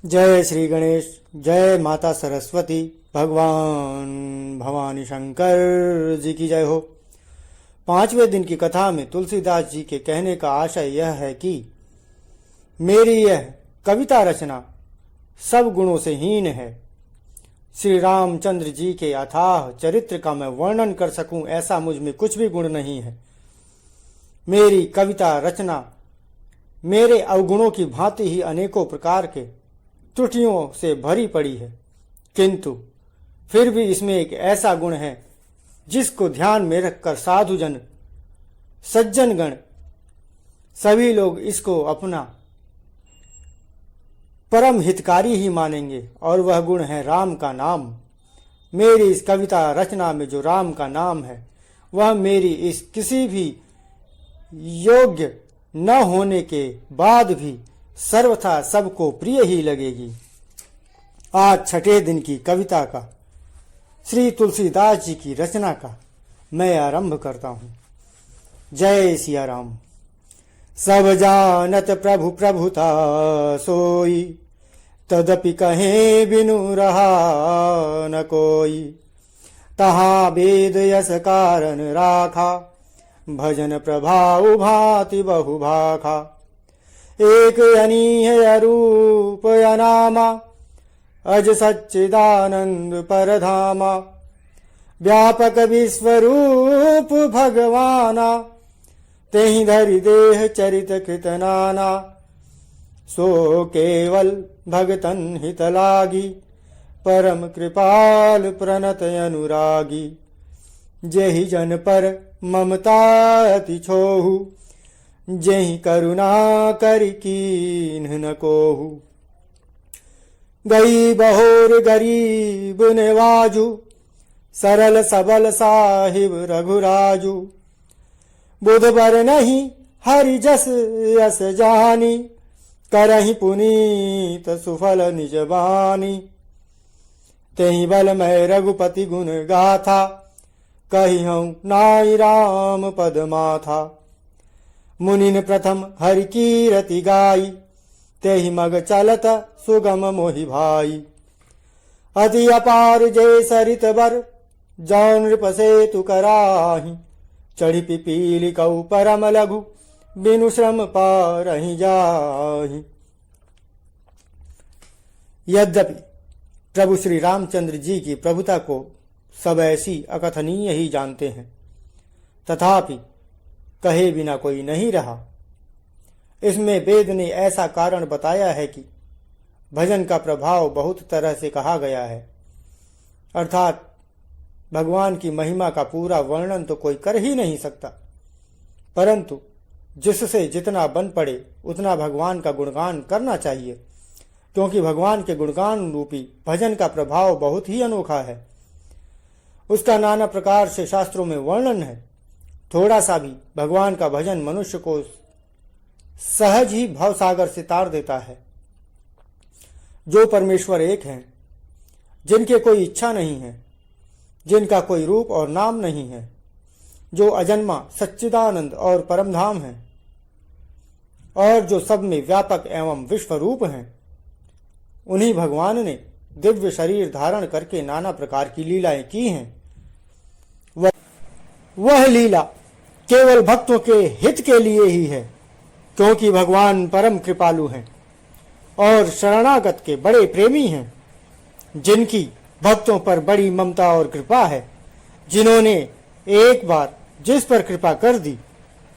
जय श्री गणेश, जय माता सरस्वती, भगवान भवानी शंकर जी की जय हो। 5वें दिन की कथा में तुलसीदास जी के कहने का आशय यह है कि मेरी यह कविता रचना सब गुणों से हीन है। श्री रामचंद्र जी के अथाह चरित्र का मैं वर्णन कर सकूं ऐसा मुझ में कुछ भी गुण नहीं है। मेरी कविता रचना मेरे अवगुणों की भांति ही अनेकों प्रकार के त्रुटियों से भरी पड़ी है, किंतु फिर भी इसमें एक ऐसा गुण है जिसको ध्यान में रखकर साधुजन सज्जनगण सभी लोग इसको अपना परम हितकारी ही मानेंगे, और वह गुण है राम का नाम। मेरी इस कविता रचना में जो राम का नाम है वह मेरी इस किसी भी योग्य न होने के बाद भी सर्वथा सबको प्रिय ही लगेगी। आज 6ठे दिन की कविता का श्री तुलसीदास जी की रचना का मैं आरंभ करता हूँ। जय सिया राम। सब जानत प्रभु प्रभुता सोई, तदपि कहे बिनु रहा न कोई। तहाँ वेद यस कारण राखा, भजन प्रभाव भांति बहु भाखा। एक अनीह रूप अनामा, अज सच्चिदानंद परधामा। व्यापक विश्वरूप भगवाना, तेहि धरि देह चरित कृत नाना। सो केवल भगतन हित लागी, परम कृपाल प्रणत अनुरागी। जेहि जन पर ममता अति छोहु, जेहि करुणा करि कीन्ह न कोहु। गई बहोर गरीब नेवाजु, सरल सबल साहिब रघुराजु। बुध बर नहीं हरि जस यस जानी, करहि पुनीत सुफल निज बानी। तेहि बल मैं रघुपति गुण गाथा, कहि हूँ नाई राम पद माथा। मुनिन प्रथम हरि की रति गाई, तेहि मग चलत सुगम मोहि भाई। अति अपार जय सरित बर, जौन नृप सेतु कराहि। चढ़ी पिपीलि कऊ परम लघु, बिनु श्रम पारहि जाहि। यद्यपि प्रभु श्री रामचंद्र जी की प्रभुता को सब ऐसी अकथनीय ही जानते हैं, तथापि कहे बिना कोई नहीं रहा। इसमें वेद ने ऐसा कारण बताया है कि भजन का प्रभाव बहुत तरह से कहा गया है, अर्थात भगवान की महिमा का पूरा वर्णन तो कोई कर ही नहीं सकता, परंतु जिससे जितना बन पड़े उतना भगवान का गुणगान करना चाहिए, क्योंकि भगवान के गुणगान रूपी भजन का प्रभाव बहुत ही अनोखा है। उसका नाना प्रकार से शास्त्रों में वर्णन है। थोड़ा सा भी भगवान का भजन मनुष्य को सहज ही भवसागर से तार देता है। जो परमेश्वर एक हैं, जिनके कोई इच्छा नहीं है, जिनका कोई रूप और नाम नहीं है, जो अजन्मा सच्चिदानंद और परमधाम है, और जो सब में व्यापक एवं विश्वरूप हैं, उन्हीं भगवान ने दिव्य शरीर धारण करके नाना प्रकार की लीलाएं की हैं। वह लीला केवल भक्तों के हित के लिए ही है, क्योंकि भगवान परम कृपालु हैं और शरणागत के बड़े प्रेमी हैं, जिनकी भक्तों पर बड़ी ममता और कृपा है। जिन्होंने एक बार जिस पर कृपा कर दी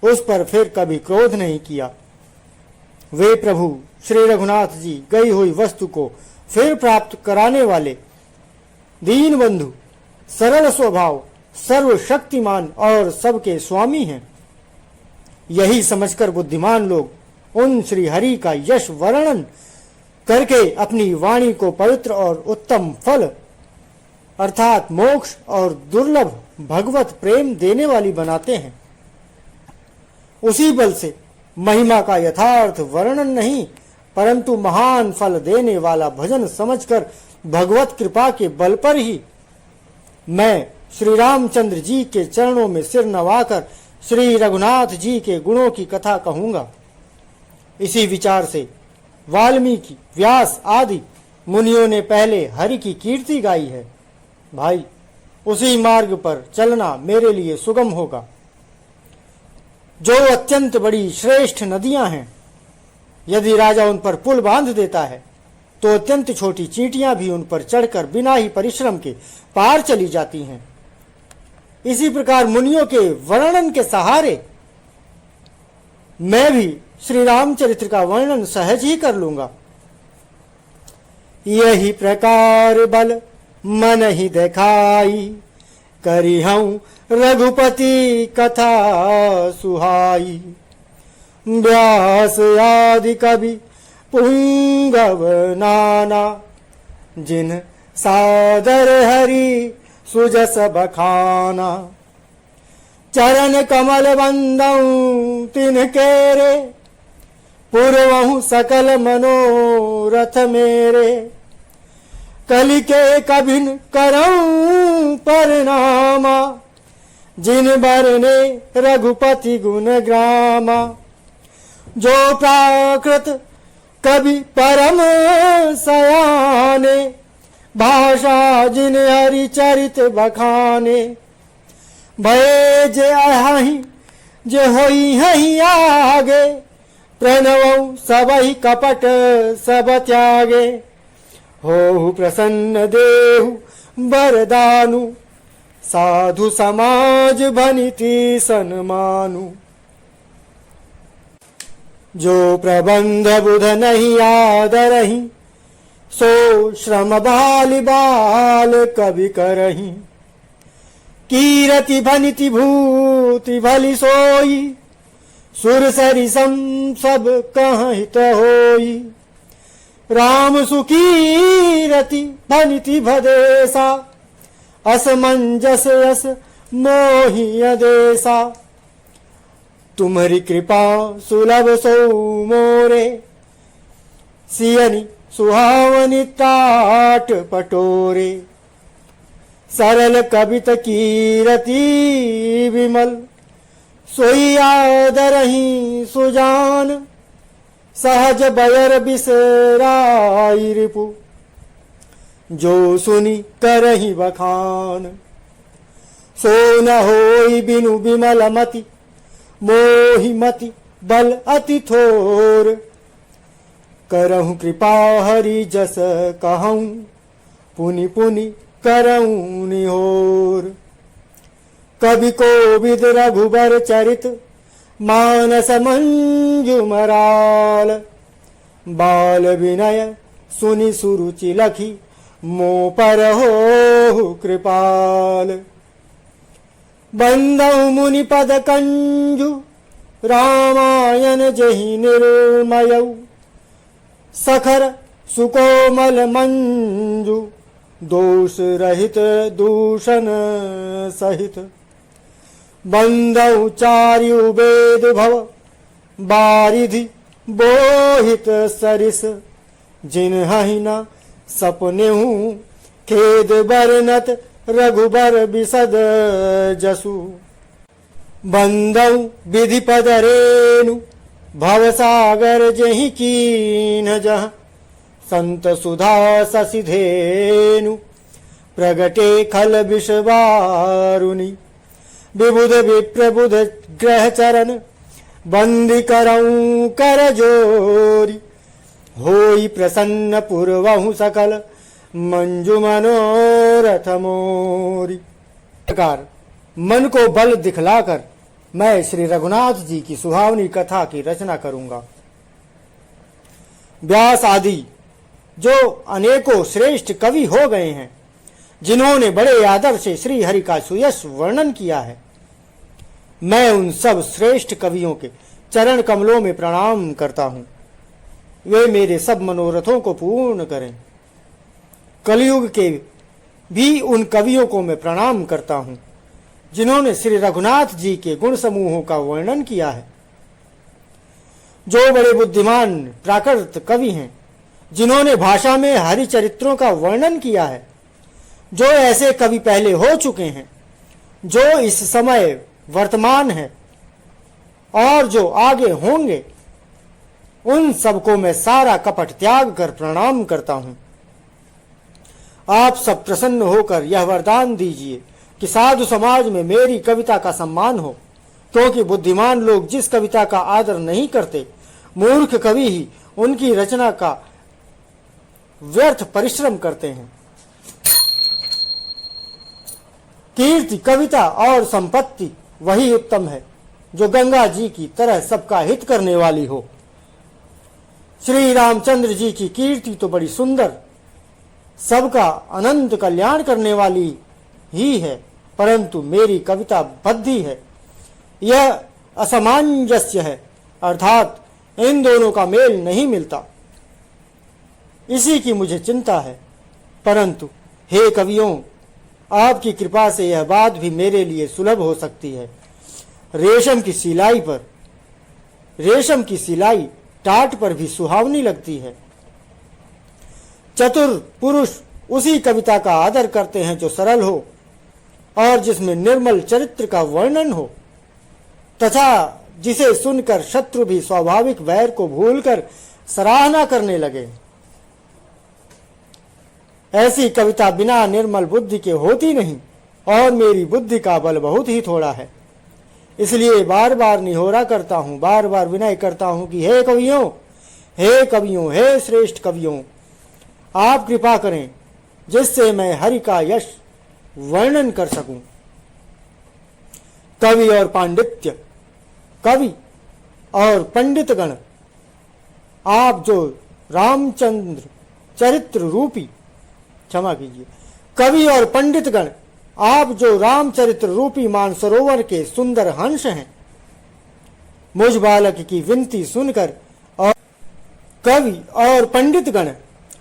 उस पर फिर कभी क्रोध नहीं किया। वे प्रभु श्री रघुनाथ जी गई हुई वस्तु को फिर प्राप्त कराने वाले दीन बंधु, सरल स्वभाव, सर्वशक्तिमान और सबके स्वामी हैं। यही समझकर बुद्धिमान लोग उन श्री हरि का यश वर्णन करके अपनी वाणी को पवित्र और उत्तम फल अर्थात मोक्ष और दुर्लभ भगवत प्रेम देने वाली बनाते हैं। उसी बल से महिमा का यथार्थ वर्णन नहीं, परंतु महान फल देने वाला भजन समझकर भगवत कृपा के बल पर ही मैं श्री रामचंद्र जी के चरणों में सिर नवाकर श्री रघुनाथ जी के गुणों की कथा कहूंगा। इसी विचार से वाल्मीकि, व्यास आदि मुनियों ने पहले हरि की कीर्ति गाई है। भाई, उसी मार्ग पर चलना मेरे लिए सुगम होगा। जो अत्यंत बड़ी श्रेष्ठ नदियां हैं, यदि राजा उन पर पुल बांध देता है तो अत्यंत छोटी चींटियां भी उन पर चढ़कर बिना ही परिश्रम के पार चली जाती हैं। इसी प्रकार मुनियों के वर्णन के सहारे मैं भी श्री रामचरित्र का वर्णन सहज ही कर लूंगा। यही प्रकार बल मन ही दिखाई, करी हूं रघुपति कथा सुहाई। व्यास आदि कवि पुंगव नाना, जिन सादर हरि सुजस बखाना। चरण कमल बंदऊं तिनके रे, पूर्वहु सकल मनोरथ मेरे। कलि के कभिन करऊं परनामा, जिन बरने रघुपति गुण ग्रामा। जो प्राकृत कवि परम सयाने, भाषा जिन हरि चरित बखाने। भय जे अहि जे होई हहि आगे, प्रणवौ सबहि कपट सब त्यागे। हो प्रसन्न देहु बरदानु, साधु समाज भनिति सन्मानु। जो प्रबंध बुध नहीं आदरहि, सो श्रम बाल बाल कवि करहि। कीरति भनिति भूति भली सोई, सुर सरिसम सब कहहित होई। राम सुकीरति भनिति भदेसा, असमंजस यस मोहि अदेसा। तुम्हारी कृपा सुलभ सो मोरे, सियनि सुहावनी टाट पटोरे। सरल कवित कीरति विमल, सोई आदरहि सुजान। सहज बयर बिसराई रिपु, जो सुनी करहि बखान। सो न होई बिनु विमल मति, मोहि मति बल अति थोर। करहु कृपा हरि जस कहूं, पुनि पुनि करऊं निहोर। कवि कोविद रघुबर चरित, मानस मंजुमराल। बाल विनय सुनि सुरुचि लखी, मो पर हो कृपाल। बंदौ मुनि पद कंजु, रामायण जहि निर्मयौ। सखर सुकोमल मंजु, दोष रहित दूषण सहित। बंदौ चार्यु वेद भव, बारिधि बोहित सरिस। जिन्हि न सपनेहु, खेद बरनत रघुबर बिसद जसु। बंदौ विधि पद रेणु, भवसागर जहि कीन जह। संत सुधा ससिधेनु, प्रगटे खल विषवारुनि। विबुध विप्रबुध ग्रह चरण, बंदी करऊं कर जोरी। होई प्रसन्न पूर्वहु सकल, मंजु मनोरथ मोरी। प्रकार मन को बल दिखलाकर मैं श्री रघुनाथ जी की सुहावनी कथा की रचना करूंगा। व्यास आदि जो अनेकों श्रेष्ठ कवि हो गए हैं, जिन्होंने बड़े आदर से श्री हरि का सुयश वर्णन किया है, मैं उन सब श्रेष्ठ कवियों के चरण कमलों में प्रणाम करता हूं। वे मेरे सब मनोरथों को पूर्ण करें। कलयुग के भी उन कवियों को मैं प्रणाम करता हूं, जिन्होंने श्री रघुनाथ जी के गुण समूहों का वर्णन किया है। जो बड़े बुद्धिमान प्राकृत कवि हैं, जिन्होंने भाषा में हरि चरित्रों का वर्णन किया है। जो ऐसे कवि पहले हो चुके हैं, जो इस समय वर्तमान है और जो आगे होंगे, उन सबको मैं सारा कपट त्याग कर प्रणाम करता हूं। आप सब प्रसन्न होकर यह वरदान दीजिए कि साधु समाज में मेरी कविता का सम्मान हो, क्योंकि बुद्धिमान लोग जिस कविता का आदर नहीं करते, मूर्ख कवि ही उनकी रचना का व्यर्थ परिश्रम करते हैं। कीर्ति, कविता और संपत्ति वही उत्तम है जो गंगा जी की तरह सबका हित करने वाली हो। श्री रामचंद्र जी की कीर्ति तो बड़ी सुंदर, सबका अनंत कल्याण करने वाली ही है, परंतु मेरी कविता बद्धी है। यह असमंजस्य है, अर्थात इन दोनों का मेल नहीं मिलता। इसी की मुझे चिंता है। परंतु हे कवियों, आपकी कृपा से यह बात भी मेरे लिए सुलभ हो सकती है। रेशम की सिलाई टाट पर भी सुहावनी लगती है। चतुर पुरुष उसी कविता का आदर करते हैं जो सरल हो और जिसमें निर्मल चरित्र का वर्णन हो, तथा जिसे सुनकर शत्रु भी स्वाभाविक वैर को भूलकर सराहना करने लगे। ऐसी कविता बिना निर्मल बुद्धि के होती नहीं, और मेरी बुद्धि का बल बहुत ही थोड़ा है। इसलिए बार बार निहोरा करता हूं, बार बार विनय करता हूं कि हे कवियों, हे श्रेष्ठ कवियों, आप कृपा करें जिससे मैं हरि का यश वर्णन कर सकूं। कवि और पंडितगण, आप जो रामचंद्र चरित्र रूपी, क्षमा कीजिए, कवि और पंडितगण, आप जो रामचरित्र रूपी मानसरोवर के सुंदर हंस हैं, मुझ बालक की विनती सुनकर, और कवि और पंडितगण,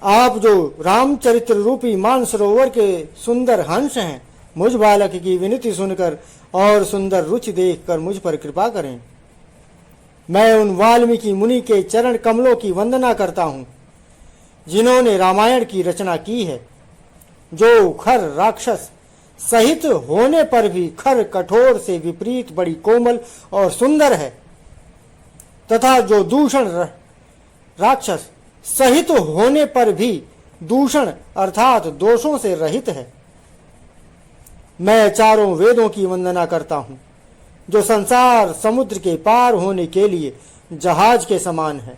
आप जो रामचरित्र रूपी मानसरोवर के सुंदर हंस हैं, मुझ बालक की विनती सुनकर और सुंदर रुचि देखकर मुझ पर कृपा करें। मैं उन वाल्मीकि मुनि के चरण कमलों की वंदना करता हूं, जिन्होंने रामायण की रचना की है, जो खर राक्षस सहित होने पर भी खर कठोर से विपरीत बड़ी कोमल और सुंदर है, तथा जो दूषण राक्षस सहित होने पर भी दूषण अर्थात दोषों से रहित है। मैं चारों वेदों की वंदना करता हूं, जो संसार समुद्र के पार होने के लिए जहाज के समान है,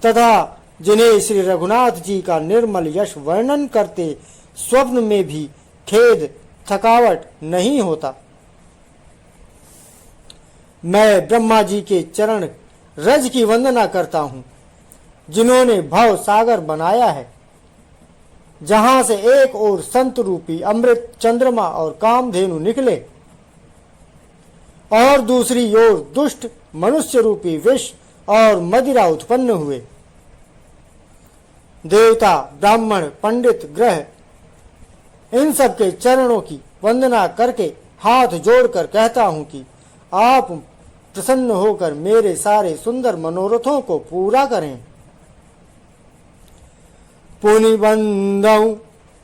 तथा जिन्हें श्री रघुनाथ जी का निर्मल यश वर्णन करते स्वप्न में भी खेद थकावट नहीं होता। मैं ब्रह्मा जी के चरण रज की वंदना करता हूं, जिन्होंने भव सागर बनाया है, जहां से एक ओर संत रूपी अमृत चंद्रमा और कामधेनु निकले और दूसरी ओर दुष्ट मनुष्य रूपी विष और मदिरा उत्पन्न हुए। देवता, ब्राह्मण, पंडित, ग्रह, इन सब के चरणों की वंदना करके हाथ जोड़कर कहता हूं कि आप प्रसन्न होकर मेरे सारे सुंदर मनोरथों को पूरा करें। पुनि बंदौ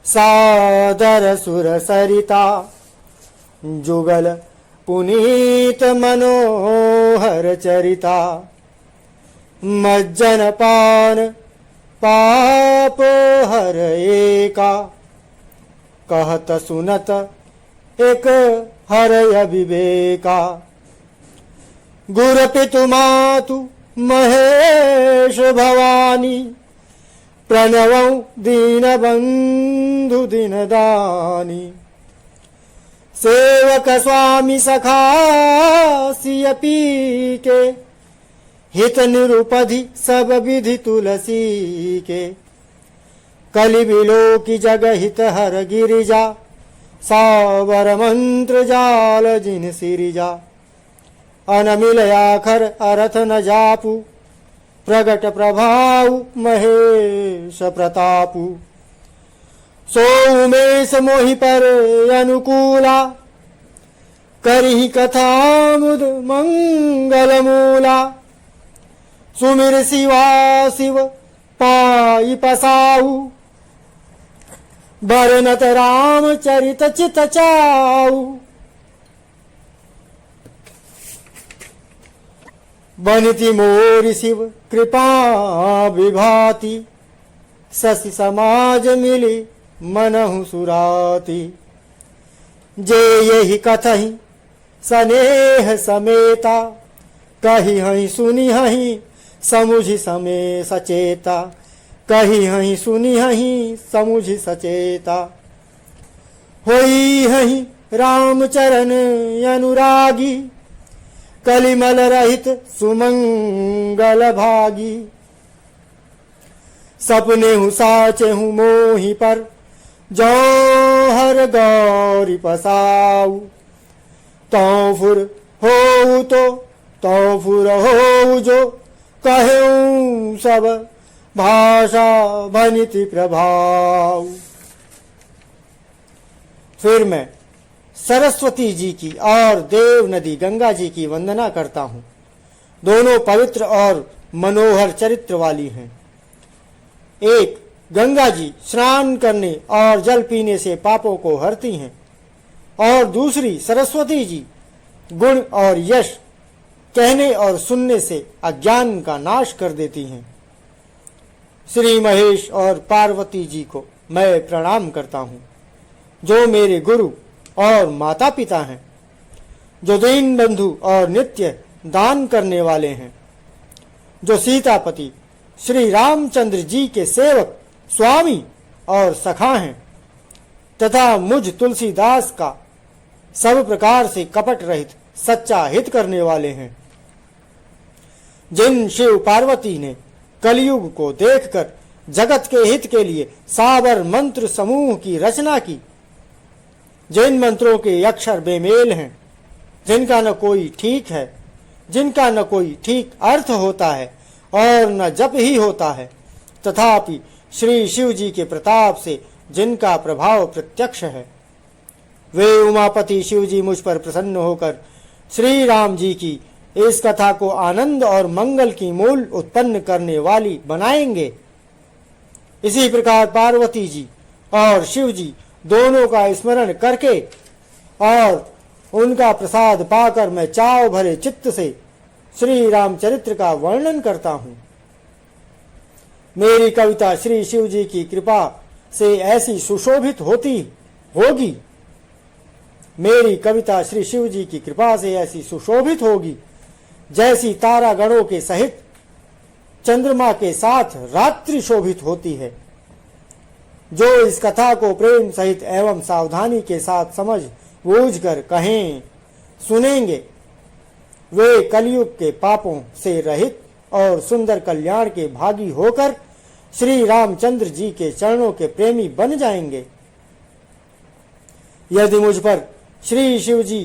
सादर सुर सरिता, जुगल पुनीत मनोहर चरिता, मज्जन पान पाप हर एका, कहत सुनत एक हरय विवेका। गुर पितु मातु महेश भवानी, प्रणवं दीन बंधु दिन दानी। सेवक स्वामी सखा सिय पी के, हित निरुपधि सब विधि तुलसी के। कलि बिलो की जग हित हर गिरिजा, सावर मंत्र जाल जिन सिरिजा। अनमिल आखर अरथ न जापू, प्रगट प्रभाव महेश प्रतापु। सो उमेश मोहि पर अनुकूला, करहि कथा मुद मंगल मूला। सुमिर शिवा शिव पाई पसाऊ, बरनत राम चरित चित चाऊ। बनिति मोरि शिव कृपा विभाति, शशि समाज मिली मनहु सुराति। जे यही कथहि स्नेह समेता, कही हहीं सुनी हहीं समुझि समय सचेता। कही हहीं सुनी हहीं समुझि सचेता। होई हहीं राम चरण अनुरागी, कलिमल रहित सुमंगल भागी। सपने हूँ साचे हूँ मोहि पर, जौहर गौरी पसाऊ। तौफुर हो तो तौफुर हो जो, कहूँ सब भाषा भनिति प्रभाव। फिर मैं सरस्वती जी की और देव नदी गंगा जी की वंदना करता हूँ। दोनों पवित्र और मनोहर चरित्र वाली हैं। एक गंगा जी स्नान करने और जल पीने से पापों को हरती हैं, और दूसरी सरस्वती जी गुण और यश कहने और सुनने से अज्ञान का नाश कर देती हैं। श्री महेश और पार्वती जी को मैं प्रणाम करता हूँ, जो मेरे गुरु और माता पिता हैं, जो दीन बंधु और नित्य दान करने वाले हैं, जो सीतापति श्री रामचंद्र जी के सेवक, स्वामी और सखा हैं, तथा मुझ तुलसीदास का सब प्रकार से कपट रहित सच्चा हित करने वाले हैं। जिन शिव पार्वती ने कलयुग को देखकर जगत के हित के लिए साबर मंत्र समूह की रचना की, जिन मंत्रों के अक्षर बेमेल हैं, जिनका न कोई ठीक है, जिनका न कोई ठीक अर्थ होता है और न जप ही होता है, तथापि श्री शिव जी के प्रताप से जिनका प्रभाव प्रत्यक्ष है, वे उमापति शिव जी मुझ पर प्रसन्न होकर श्री राम जी की इस कथा को आनंद और मंगल की मूल उत्पन्न करने वाली बनाएंगे। इसी प्रकार पार्वती जी और शिव जी दोनों का स्मरण करके और उनका प्रसाद पाकर मैं चाव भरे चित्त से श्री रामचरित्र का वर्णन करता हूँ। मेरी कविता श्री शिव जी की कृपा से ऐसी सुशोभित होगी, मेरी कविता श्री शिव जी की कृपा से ऐसी सुशोभित होगी, जैसी तारा गणों के सहित चंद्रमा के साथ रात्रि शोभित होती है। जो इस कथा को प्रेम सहित एवं सावधानी के साथ समझ बूझ कर कहें, सुनेंगे, वे कलयुग के पापों से रहित और सुंदर कल्याण के भागी होकर श्री रामचंद्र जी के चरणों के प्रेमी बन जाएंगे। यदि मुझ पर श्री शिव जी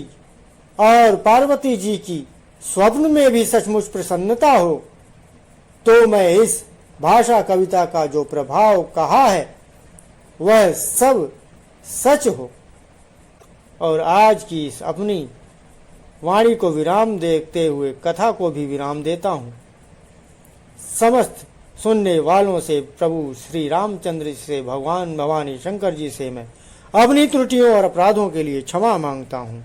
और पार्वती जी की स्वप्न में भी सचमुच प्रसन्नता हो, तो मैं इस भाषा कविता का जो प्रभाव कहा है वह सब सच हो। और आज की इस अपनी वाणी को विराम देते हुए कथा को भी विराम देता हूँ। समस्त सुनने वालों से प्रभु श्री रामचंद्र से भगवान भवानी शंकर जी से मैं अपनी त्रुटियों और अपराधों के लिए क्षमा मांगता हूँ।